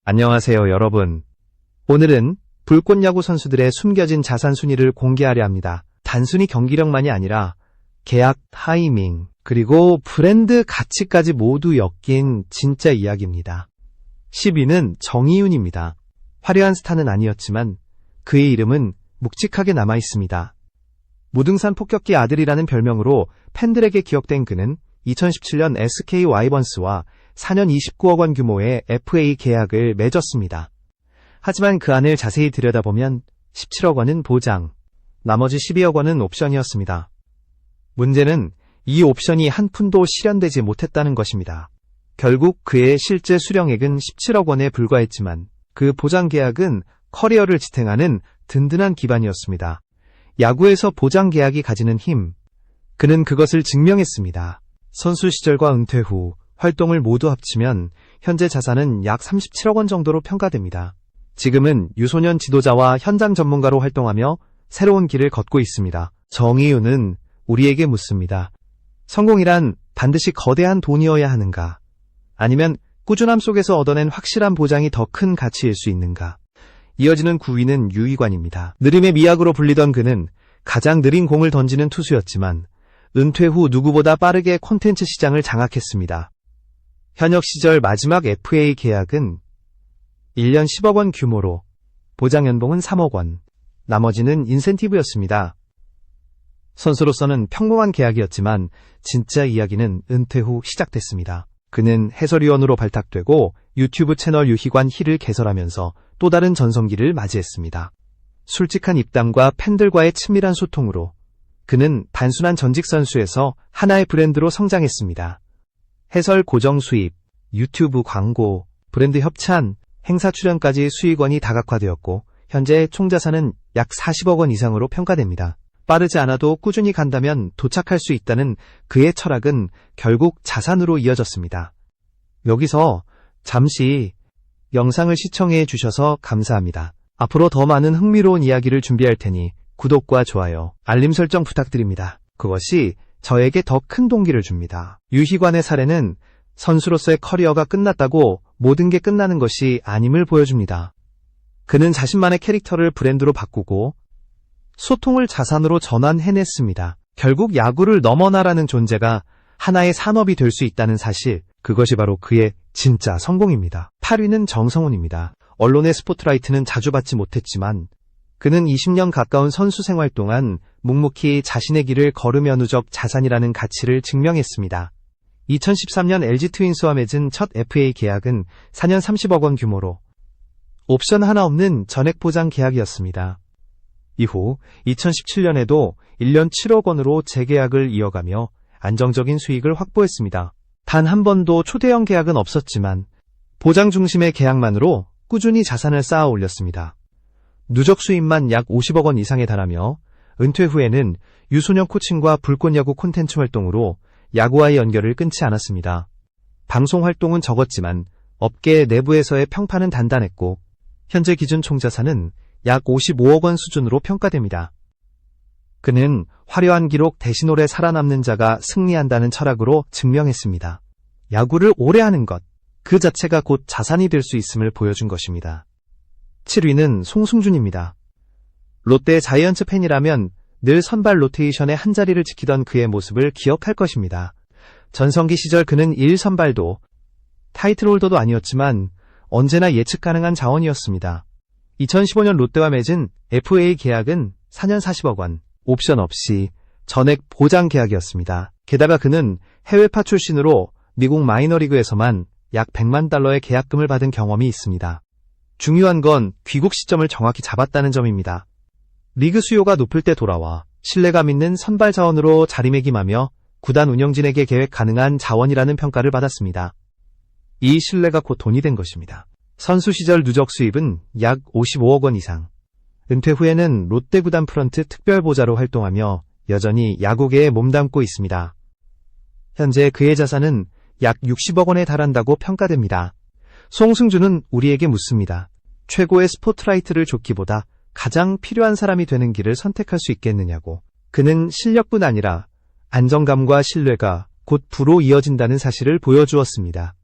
안녕하세요, 여러분. 오늘은 불꽃야구 선수들의 숨겨진 자산 순위를 공개하려 합니다. 단순히 경기력만이 아니라 계약 타이밍, 그리고 브랜드 가치까지 모두 엮인 진짜 이야기입니다. 10위는 정이윤입니다. 화려한 스타는 아니었지만 그의 이름은 묵직하게 남아있습니다. 무등산 폭격기 아들이라는 별명으로 팬들에게 기억된 그는 2017년 SK 와이번스와 4년 29억 원 규모의 FA 계약을 맺었습니다. 하지만 그 안을 자세히 들여다보면 17억 원은 보장, 나머지 12억 원은 옵션이었습니다. 문제는 이 옵션이 한 푼도 실현되지 못했다는 것입니다. 결국 그의 실제 수령액은 17억 원에 불과했지만 그 보장 계약은 커리어를 지탱하는 든든한 기반이었습니다. 야구에서 보장 계약이 가지는 힘, 그는 그것을 증명했습니다. 선수 시절과 은퇴 후 활동을 모두 합치면 현재 자산은 약 37억 원 정도로 평가됩니다. 지금은 유소년 지도자와 현장 전문가로 활동하며 새로운 길을 걷고 있습니다. 정이윤은 우리에게 묻습니다. 성공이란 반드시 거대한 돈이어야 하는가? 아니면 꾸준함 속에서 얻어낸 확실한 보장이 더 큰 가치일 수 있는가? 이어지는 9위는 유희관입니다. 느림의 미학으로 불리던 그는 가장 느린 공을 던지는 투수였지만 은퇴 후 누구보다 빠르게 콘텐츠 시장을 장악했습니다. 현역 시절 마지막 FA 계약은 1년 10억 원 규모로 보장 연봉은 3억 원, 나머지는 인센티브였습니다. 선수로서는 평범한 계약이었지만 진짜 이야기는 은퇴 후 시작됐습니다. 그는 해설위원으로 발탁되고 유튜브 채널 유희관 힐을 개설하면서 또 다른 전성기를 맞이했습니다. 솔직한 입담과 팬들과의 친밀한 소통으로 그는 단순한 전직 선수에서 하나의 브랜드로 성장했습니다. 해설 고정 수입, 유튜브 광고, 브랜드 협찬, 행사 출연까지 수익원이 다각화되었고 현재 총자산은 약 40억 원 이상으로 평가됩니다. 빠르지 않아도 꾸준히 간다면 도착할 수 있다는 그의 철학은 결국 자산으로 이어졌습니다. 여기서 잠시 영상을 시청해 주셔서 감사합니다. 앞으로 더 많은 흥미로운 이야기를 준비할 테니 구독과 좋아요, 알림 설정 부탁드립니다. 그것이 저에게 더 큰 동기를 줍니다. 유희관의 사례는 선수로서의 커리어가 끝났다고 모든 게 끝나는 것이 아님을 보여줍니다. 그는 자신만의 캐릭터를 브랜드로 바꾸고 소통을 자산으로 전환해냈습니다. 결국 야구를 넘어나라는 존재가 하나의 산업이 될 수 있다는 사실, 그것이 바로 그의 진짜 성공입니다. 8위는 정성훈입니다. 언론의 스포트라이트는 자주 받지 못했지만 그는 20년 가까운 선수 생활 동안 묵묵히 자신의 길을 걸으며 누적 자산이라는 가치를 증명했습니다. 2013년 LG 트윈스와 맺은 첫 FA 계약은 4년 30억 원 규모로 옵션 하나 없는 전액 보장 계약이었습니다. 이후 2017년에도 1년 7억 원으로 재계약을 이어가며 안정적인 수익을 확보했습니다. 단 한 번도 초대형 계약은 없었지만 보장 중심의 계약만으로 꾸준히 자산을 쌓아 올렸습니다. 누적 수입만 약 50억 원 이상에 달하며 은퇴 후에는 유소년 코칭과 불꽃야구 콘텐츠 활동으로 야구와의 연결을 끊지 않았습니다. 방송 활동은 적었지만 업계 내부에서의 평판은 단단했고 현재 기준 총자산은 약 55억 원 수준으로 평가됩니다. 그는 화려한 기록 대신 오래 살아남는 자가 승리한다는 철학으로 증명했습니다. 야구를 오래 하는 것, 그 자체가 곧 자산이 될 수 있음을 보여준 것입니다. 7위는 송승준입니다. 롯데 자이언츠 팬이라면 늘 선발 로테이션의 한 자리를 지키던 그의 모습을 기억할 것입니다. 전성기 시절 그는 1선발도 타이틀홀더도 아니었지만 언제나 예측 가능한 자원이었습니다. 2015년 롯데와 맺은 FA 계약은 4년 40억 원, 옵션 없이 전액 보장 계약이었습니다. 게다가 그는 해외파 출신으로 미국 마이너리그에서만 약 100만 달러의 계약금을 받은 경험이 있습니다. 중요한 건 귀국 시점을 정확히 잡았다는 점입니다. 리그 수요가 높을 때 돌아와 신뢰감 있는 선발 자원으로 자리매김하며 구단 운영진에게 계획 가능한 자원이라는 평가를 받았습니다. 이 신뢰가 곧 돈이 된 것입니다. 선수 시절 누적 수입은 약 55억 원 이상. 은퇴 후에는 롯데 구단 프런트 특별보좌로 활동하며 여전히 야구계에 몸담고 있습니다. 현재 그의 자산은 약 60억 원에 달한다고 평가됩니다. 송승준은 우리에게 묻습니다. 최고의 스포트라이트를 줬기보다 가장 필요한 사람이 되는 길을 선택할 수 있겠느냐고. 그는 실력뿐 아니라 안정감과 신뢰가 곧 부로 이어진다는 사실을 보여주었습니다.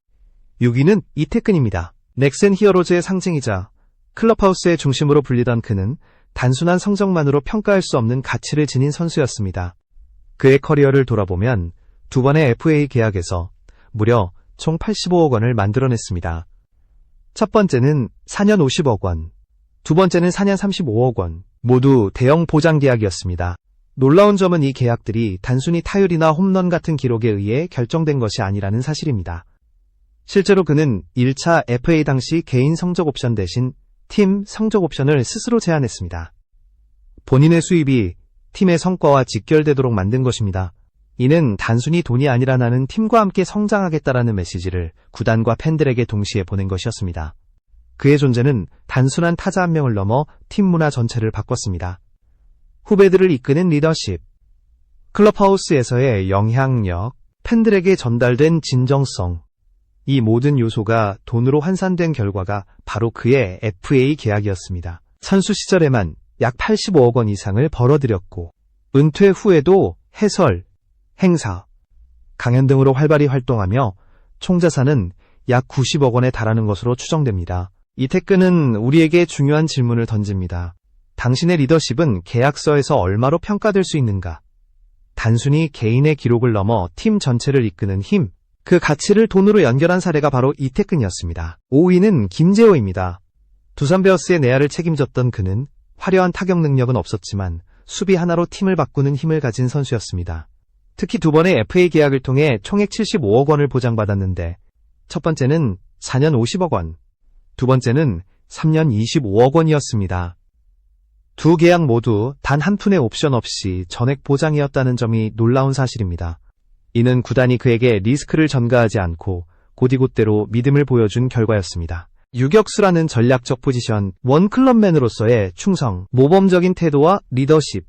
6위는 이태근입니다. 넥센 히어로즈의 상징이자 클럽하우스의 중심으로 불리던 그는 단순한 성적만으로 평가할 수 없는 가치를 지닌 선수였습니다. 그의 커리어를 돌아보면 두 번의 FA 계약에서 무려 총 85억 원을 만들어냈습니다. 첫 번째는 4년 50억 원, 두 번째는 4년 35억 원, 모두 대형 보장 계약이었습니다. 놀라운 점은 이 계약들이 단순히 타율이나 홈런 같은 기록에 의해 결정된 것이 아니라는 사실입니다. 실제로 그는 1차 FA 당시 개인 성적 옵션 대신 팀 성적 옵션을 스스로 제안했습니다. 본인의 수입이 팀의 성과와 직결되도록 만든 것입니다. 이는 단순히 돈이 아니라 나는 팀과 함께 성장하겠다라는 메시지를 구단과 팬들에게 동시에 보낸 것이었습니다. 그의 존재는 단순한 타자 한 명을 넘어 팀 문화 전체를 바꿨습니다. 후배들을 이끄는 리더십, 클럽하우스에서의 영향력, 팬들에게 전달된 진정성, 이 모든 요소가 돈으로 환산된 결과가 바로 그의 FA 계약이었습니다. 선수 시절에만 약 85억 원 이상을 벌어들였고 은퇴 후에도 해설, 행사, 강연 등으로 활발히 활동하며 총 자산은 약 90억 원에 달하는 것으로 추정됩니다. 이테크는 우리에게 중요한 질문을 던집니다. 당신의 리더십은 계약서에서 얼마로 평가될 수 있는가? 단순히 개인의 기록을 넘어 팀 전체를 이끄는 힘, 그 가치를 돈으로 연결한 사례가 바로 이태근이었습니다. 5위는 김재호입니다. 두산 베어스의 내야를 책임졌던 그는 화려한 타격 능력은 없었지만 수비 하나로 팀을 바꾸는 힘을 가진 선수였습니다. 특히 두 번의 FA 계약을 통해 총액 75억 원을 보장받았는데 첫 번째는 4년 50억 원, 두 번째는 3년 25억 원이었습니다. 두 계약 모두 단 한 푼의 옵션 없이 전액 보장이었다는 점이 놀라운 사실입니다. 이는 구단이 그에게 리스크를 전가하지 않고 곧이곧대로 믿음을 보여준 결과였습니다. 유격수라는 전략적 포지션, 원클럽맨으로서의 충성, 모범적인 태도와 리더십,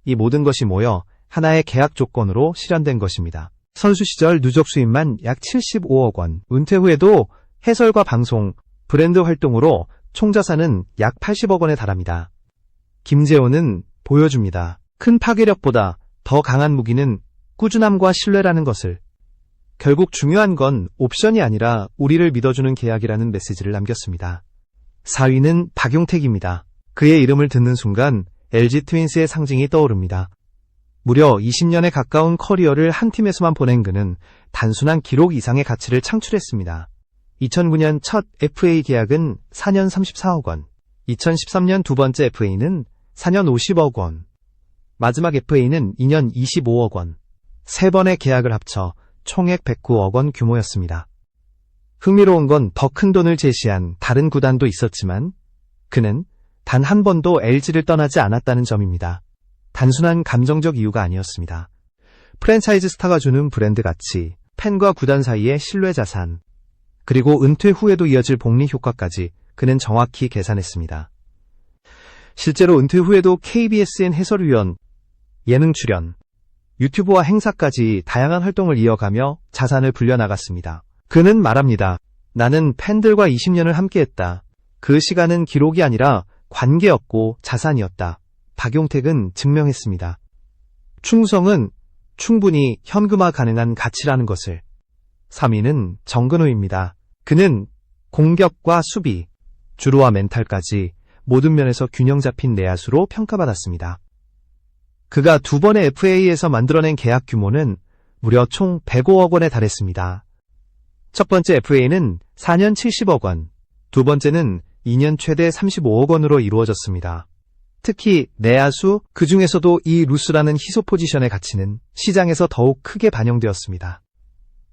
이 모든 것이 모여 하나의 계약 조건으로 실현된 것입니다. 선수 시절 누적 수입만 약 75억 원, 은퇴 후에도 해설과 방송, 브랜드 활동으로 총 자산은 약 80억 원에 달합니다. 김재호는 보여줍니다. 큰 파괴력보다 더 강한 무기는 꾸준함과 신뢰라는 것을. 결국 중요한 건 옵션이 아니라 우리를 믿어주는 계약이라는 메시지를 남겼습니다. 4위는 박용택입니다. 그의 이름을 듣는 순간 LG 트윈스의 상징이 떠오릅니다. 무려 20년에 가까운 커리어를 한 팀에서만 보낸 그는 단순한 기록 이상의 가치를 창출했습니다. 2009년 첫 FA 계약은 4년 34억 원, 2013년 두 번째 FA는 4년 50억 원, 마지막 FA는 2년 25억 원, 세 번의 계약을 합쳐 총액 109억 원 규모였습니다. 흥미로운 건 더 큰 돈을 제시한 다른 구단도 있었지만 그는 단 한 번도 LG를 떠나지 않았다는 점입니다. 단순한 감정적 이유가 아니었습니다. 프랜차이즈 스타가 주는 브랜드 가치, 팬과 구단 사이의 신뢰 자산, 그리고 은퇴 후에도 이어질 복리 효과까지 그는 정확히 계산했습니다. 실제로 은퇴 후에도 KBSN 해설위원, 예능 출연, 유튜브와 행사까지 다양한 활동을 이어가며 자산을 불려나갔습니다. 그는 말합니다. 나는 팬들과 20년을 함께했다. 그 시간은 기록이 아니라 관계였고 자산이었다. 박용택은 증명했습니다. 충성은 충분히 현금화 가능한 가치라는 것을. 3위는 정근호입니다. 그는 공격과 수비, 주루와 멘탈까지 모든 면에서 균형 잡힌 내야수로 평가받았습니다. 그가 두 번의 FA에서 만들어낸 계약 규모는 무려 총 105억 원에 달했습니다. 첫 번째 FA는 4년 70억 원, 두 번째는 2년 최대 35억 원으로 이루어졌습니다. 특히 내야수, 그 중에서도 이 루스라는 희소 포지션의 가치는 시장에서 더욱 크게 반영되었습니다.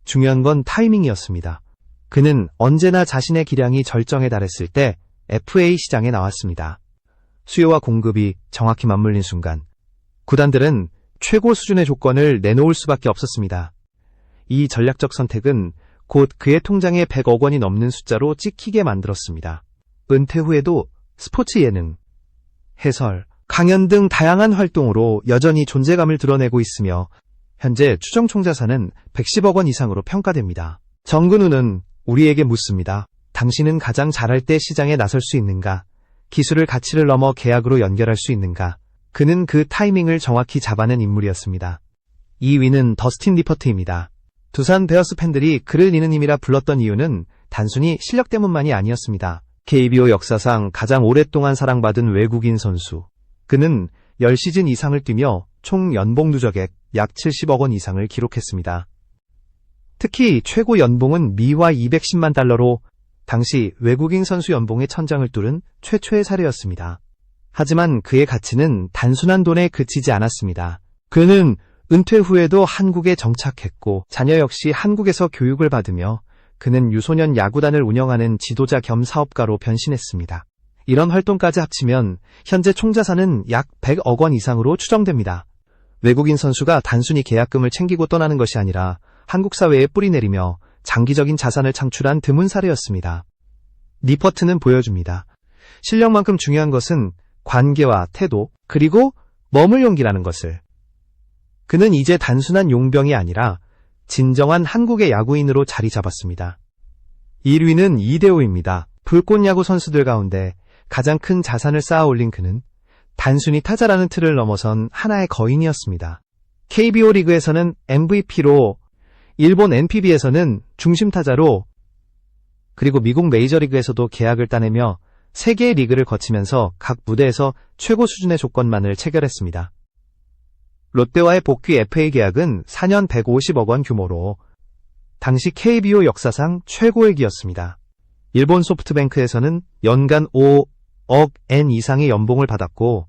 중요한 건 타이밍이었습니다. 그는 언제나 자신의 기량이 절정에 달했을 때 FA 시장에 나왔습니다. 수요와 공급이 정확히 맞물린 순간 구단들은 최고 수준의 조건을 내놓을 수밖에 없었습니다. 이 전략적 선택은 곧 그의 통장에 100억 원이 넘는 숫자로 찍히게 만들었습니다. 은퇴 후에도 스포츠 예능, 해설, 강연 등 다양한 활동으로 여전히 존재감을 드러내고 있으며 현재 추정 총자산은 110억 원 이상으로 평가됩니다. 정근우는 우리에게 묻습니다. 당신은 가장 잘할 때 시장에 나설 수 있는가? 기술을 가치를 넘어 계약으로 연결할 수 있는가? 그는 그 타이밍을 정확히 잡아낸 인물이었습니다. 2위는 더스틴 리퍼트입니다. 두산 베어스 팬들이 그를 이는 힘이라 불렀던 이유는 단순히 실력 때문만이 아니었습니다. KBO 역사상 가장 오랫동안 사랑받은 외국인 선수. 그는 10시즌 이상을 뛰며 총 연봉 누적액 약 70억 원 이상을 기록했습니다. 특히 최고 연봉은 미화 210만 달러로 당시 외국인 선수 연봉의 천장을 뚫은 최초의 사례였습니다. 하지만 그의 가치는 단순한 돈에 그치지 않았습니다. 그는 은퇴 후에도 한국에 정착했고 자녀 역시 한국에서 교육을 받으며 그는 유소년 야구단을 운영하는 지도자 겸 사업가로 변신했습니다. 이런 활동까지 합치면 현재 총자산은 약 100억 원 이상으로 추정됩니다. 외국인 선수가 단순히 계약금을 챙기고 떠나는 것이 아니라 한국 사회에 뿌리내리며 장기적인 자산을 창출한 드문 사례였습니다. 니퍼트는 보여줍니다. 실력만큼 중요한 것은 관계와 태도, 그리고 머물 용기라는 것을. 그는 이제 단순한 용병이 아니라 진정한 한국의 야구인으로 자리 잡았습니다. 1위는 이대호입니다. 불꽃야구 선수들 가운데 가장 큰 자산을 쌓아 올린 그는 단순히 타자라는 틀을 넘어선 하나의 거인이었습니다. KBO 리그에서는 MVP로, 일본 NPB에서는 중심타자로, 그리고 미국 메이저리그에서도 계약을 따내며 세계의 리그를 거치면서 각 무대에서 최고 수준의 조건만을 체결했습니다. 롯데와의 복귀 FA 계약은 4년 150억 원 규모로 당시 KBO 역사상 최고액이었습니다. 일본 소프트뱅크에서는 연간 5억 엔 이상의 연봉을 받았고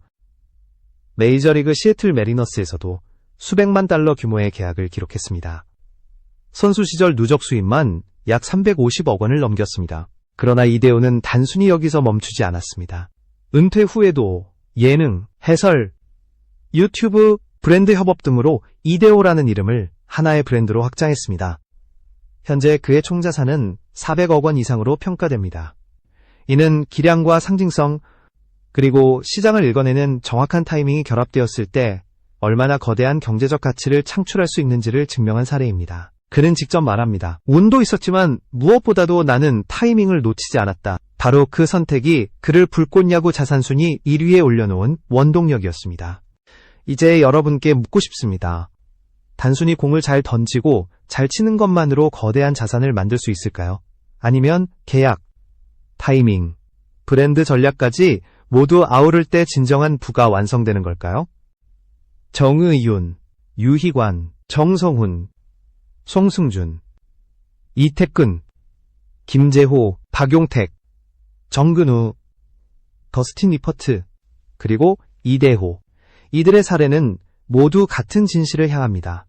메이저리그 시애틀 메리너스에서도 수백만 달러 규모의 계약을 기록했습니다. 선수 시절 누적 수입만 약 350억 원을 넘겼습니다. 그러나 이대호는 단순히 여기서 멈추지 않았습니다. 은퇴 후에도 예능, 해설, 유튜브, 브랜드 협업 등으로 이대호라는 이름을 하나의 브랜드로 확장했습니다. 현재 그의 총자산은 400억 원 이상으로 평가됩니다. 이는 기량과 상징성, 그리고 시장을 읽어내는 정확한 타이밍이 결합되었을 때 얼마나 거대한 경제적 가치를 창출할 수 있는지를 증명한 사례입니다. 그는 직접 말합니다. 운도 있었지만 무엇보다도 나는 타이밍을 놓치지 않았다. 바로 그 선택이 그를 불꽃야구 자산순위 1위에 올려놓은 원동력이었습니다. 이제 여러분께 묻고 싶습니다. 단순히 공을 잘 던지고 잘 치는 것만으로 거대한 자산을 만들 수 있을까요? 아니면 계약, 타이밍, 브랜드 전략까지 모두 아우를 때 진정한 부가 완성되는 걸까요? 정의윤, 유희관, 정성훈, 송승준, 이태근, 김재호, 박용택, 정근우, 더스틴 리퍼트, 그리고 이대호. 이들의 사례는 모두 같은 진실을 향합니다.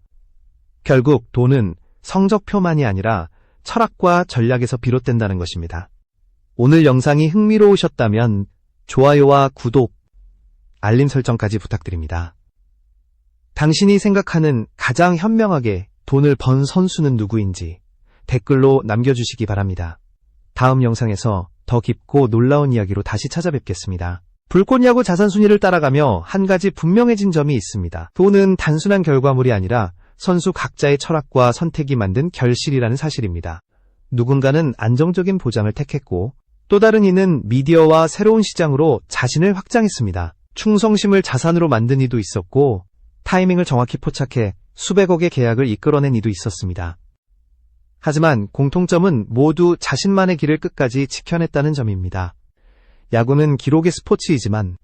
결국 돈은 성적표만이 아니라 철학과 전략에서 비롯된다는 것입니다. 오늘 영상이 흥미로우셨다면 좋아요와 구독, 알림 설정까지 부탁드립니다. 당신이 생각하는 가장 현명하게 돈을 번 선수는 누구인지 댓글로 남겨주시기 바랍니다. 다음 영상에서 더 깊고 놀라운 이야기로 다시 찾아뵙겠습니다. 불꽃야구 자산순위를 따라가며 한 가지 분명해진 점이 있습니다. 돈은 단순한 결과물이 아니라 선수 각자의 철학과 선택이 만든 결실이라는 사실입니다. 누군가는 안정적인 보장을 택했고 또 다른 이는 미디어와 새로운 시장으로 자신을 확장했습니다. 충성심을 자산으로 만든 이도 있었고 타이밍을 정확히 포착해 수백억의 계약을 이끌어낸 이도 있었습니다. 하지만 공통점은 모두 자신만의 길을 끝까지 지켜냈다는 점입니다. 야구는 기록의 스포츠이지만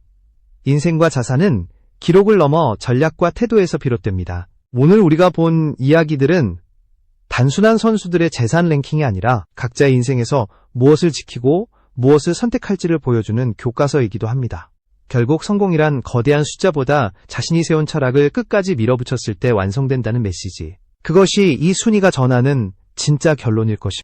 인생과 자산은 기록을 넘어 전략과 태도에서 비롯됩니다. 오늘 우리가 본 이야기들은 단순한 선수들의 재산 랭킹이 아니라 각자의 인생에서 무엇을 지키고 무엇을 선택할지를 보여주는 교과서이기도 합니다. 결국 성공이란 거대한 숫자보다 자신이 세운 철학을 끝까지 밀어붙였을 때 완성된다는 메시지. 그것이 이 순위가 전하는 진짜 결론일 것입니다.